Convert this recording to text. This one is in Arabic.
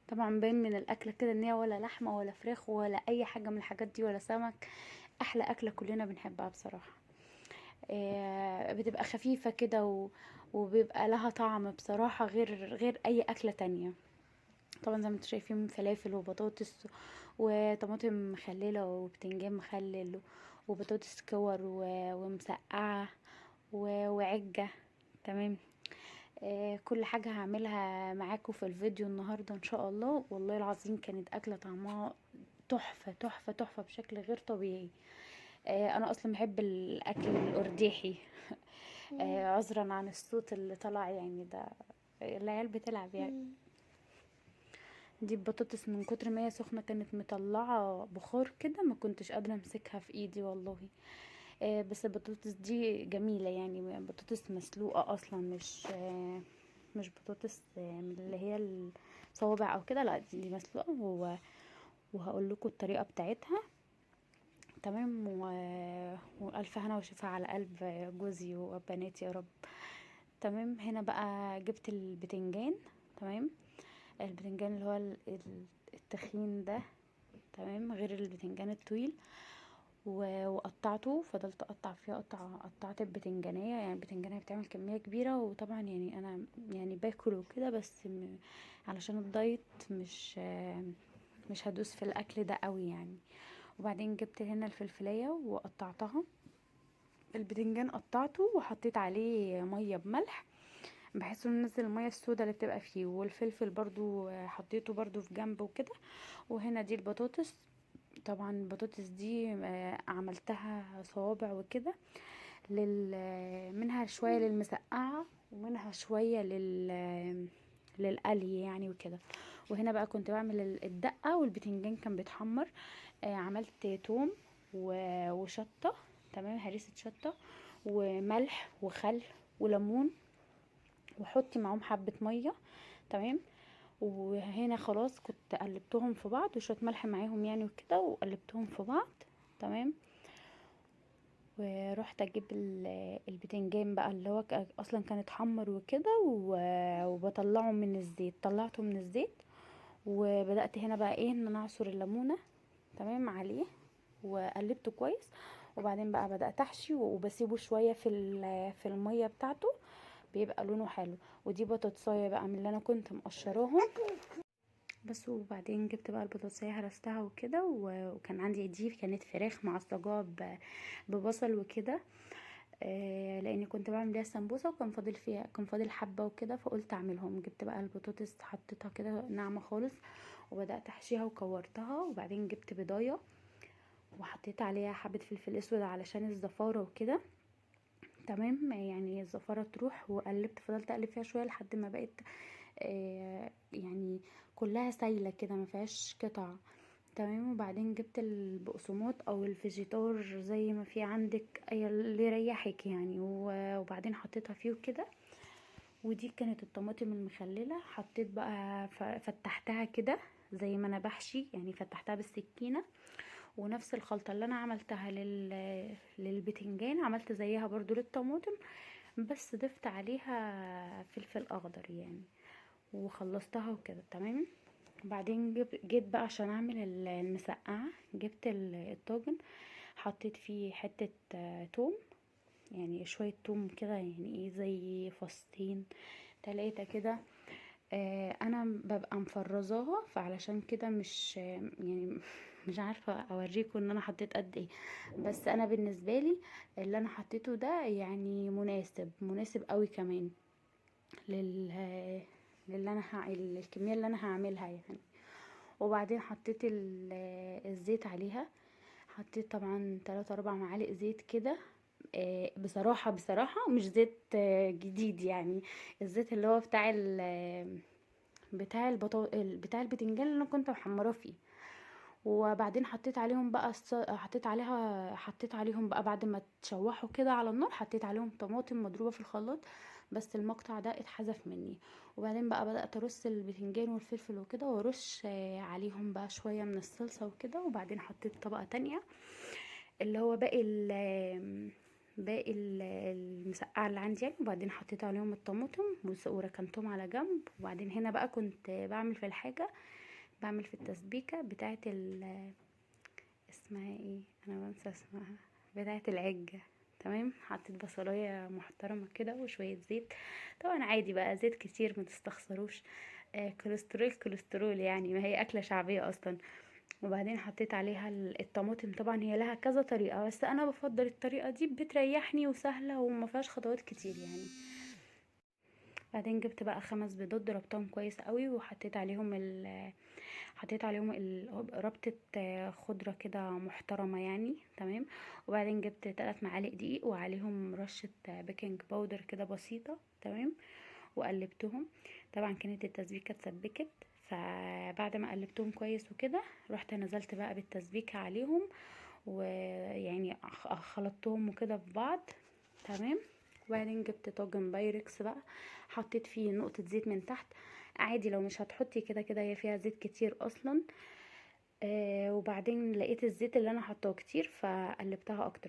طبعا باين من الاكله كده ان هي ولا لحمه ولا فراخ ولا اي حاجه من الحاجات دي ولا سمك. احلى اكله كلنا بنحبها بصراحه. بتبقى خفيفه كده وبيبقى لها طعم بصراحه غير اي اكله تانية. طبعا زي ما انتم شايفين فلافل وبطاطس وطماطم مخلله وبتنجان مخلل وبطاطس كور ومسقعه وعجه. تمام. كل حاجة هعملها معاكم في الفيديو النهاردة ان شاء الله. والله العظيم كانت اكلة طعمها تحفة تحفة تحفة بشكل غير طبيعي. انا اصلا بحب الاكل الارداحي. عذرا عن الصوت اللي طلع يعني ده، العيال بتلعب يعني. دي البطاطس من كتر ما هي سخنة كانت مطلعة بخار كده، ما كنتش قادرة امسكها في ايدي والله. بس البطاطس دي جميلة يعني، بطاطس مسلوقة اصلا، مش بطاطس من اللي هي الصوابع او كده، لا دي مسلوقة وهقول لكم الطريقة بتاعتها. تمام. والف هنا وشفا على قلب جوزي وبناتي يا رب. تمام. هنا بقى جبت البتنجان. تمام. البتنجان اللي هو التخين ده. تمام. غير البتنجان الطويل. وقطعته، فضلت اقطع فيها قطعت البتنجانيه، يعني البتنجانيه بتعمل كميه كبيره، وطبعا يعني انا يعني باكل وكده، بس علشان الدايت مش هدوس في الاكل ده قوي يعني. وبعدين جبت هنا الفلفلايه وقطعتها. البتنجان قطعته وحطيت عليه ميه بملح بحيث انه ينزل الميه السوداء اللي بتبقى فيه، والفلفل برضو حطيته برضو في جنب وكده. وهنا دي البطاطس. طبعا البطاطس دي عملتها صوابع وكده. منها شوية للمسقعة ومنها شوية للقلي يعني وكده. وهنا بقى كنت بعمل الدقة والبتنجان كان بيتحمر. عملت توم وشطة. تمام. هريسة شطة وملح وخل وليمون، وحطي معاهم حبة مية. تمام. وهنا خلاص كنت قلبتهم في بعض وشويه ملح معاهم يعني وكده، وقلبتهم في بعض. تمام. ورحت اجيب البتنجان بقى اللي هو اصلا كان اتحمر وكده، وبطلعه من الزيت، طلعته من الزيت. وبدات هنا بقى ايه ان انا اعصر الليمونه. تمام عليه. وقلبته كويس. وبعدين بقى بدات احشي وبسيبه شويه في الميه بتاعته، بيبقى لونه حلو. ودي بطاطسايه بقى من اللي انا كنت مقشراهم بس. وبعدين جبت بقى البطاطسية هرستها وكده، وكان عندي دي كانت فراخ معصجاها ببصل وكده. لاني كنت بعمل بيها السمبوسه، كان فاضل حبه وكده، فقلت اعملهم. جبت بقى البطاطس حطيتها كده ناعمه خالص، وبدات احشيها وكورتها. وبعدين جبت بضايه وحطيت عليها حبه فلفل اسود علشان الزفاره وكده. تمام. يعني الزفاره تروح، وقلبت، فضلت اقلب فيها شويه لحد ما بقت يعني كلها سايله كده ما فيهاش قطع. تمام. وبعدين جبت البقسماط او الفيجيتار زي ما في عندك، اي اللي يريحك يعني، وبعدين حطيتها فيه وكده. ودي كانت الطماطم المخلله، حطيت بقى فتحتها كده زي ما انا بحشي يعني، فتحتها بالسكينه. ونفس الخلطه اللي انا عملتها للبتنجان عملت زيها برضو للطماطم، بس ضفت عليها فلفل اخضر يعني، وخلصتها وكده. تمام. بعدين جيت بقى عشان اعمل المسقعه. جبت الطاجن، حطيت فيه حته توم، يعني شويه توم كده، يعني ايه زي فصين 3 كده. انا ببقى مفرزاها، فعلشان كده مش يعني مش عارفه اوريكم ان انا حطيت قد ايه. بس انا بالنسبه لي اللي انا حطيته ده يعني مناسب قوي كمان لل الكميه اللي انا هعملها يعني. وبعدين حطيت الزيت عليها. حطيت طبعا 3 4 معالق زيت كده. بصراحة مش زيت جديد يعني، الزيت اللي هو بتاع البتنجان اللي انا كنت محمراه فيه. وبعدين حطيت عليهم بقى حطيت عليهم بقى بعد ما تشوحوا كده على النار، حطيت عليهم طماطم مضروبة في الخلاط، بس المقطع ده اتحذف مني. وبعدين بقى بدأت ارص البتنجان والفلفل وكده، وارش عليهم بقى شوية من الصلصة وكده. وبعدين حطيت طبقة تانية اللي هو باقي المسقعه اللي عندي يعني، وبعدين حطيت عليهم الطماطم وركنتهم على جنب. وبعدين هنا بقى كنت بعمل في الحاجه، بعمل في التسبيكه بتاعه اسمها ايه، انا بنسى اسمها، بتاعه العجه. تمام، حطيت بصلايه محترمه كده وشويه زيت. طبعا عادي بقى، زيت كتير ما تستخسروش، كوليسترول كوليسترول يعني، ما هي اكله شعبيه اصلا. وبعدين حطيت عليها الطماطم. طبعا هي لها كذا طريقه، بس انا بفضل الطريقه دي، بتريحني وسهله وما فيهاش خطوات كتير يعني. بعدين جبت بقى 5 بيضات، ضربتهم كويس قوي، وحطيت عليهم ربطة خضرة كده محترمة يعني. تمام. وبعدين جبت 3 معالق دقيق، وعليهم رشة بيكنج باودر كده بسيطة. تمام. وقلبتهم. طبعا كانت التسبيكة اتسبكت، فبعد ما قلبتهم كويس وكده، رحت نزلت بقى بالتسبيكة عليهم، ويعني خلطتهم وكده في بعض. تمام. وبعدين جبت طاجن بايركس بقى، حطيت فيه نقطة زيت من تحت. عادي لو مش هتحطي، كده كده هي فيها زيت كتير اصلا. وبعدين لقيت الزيت اللي انا حطاه كتير، فقلبتها اكتر.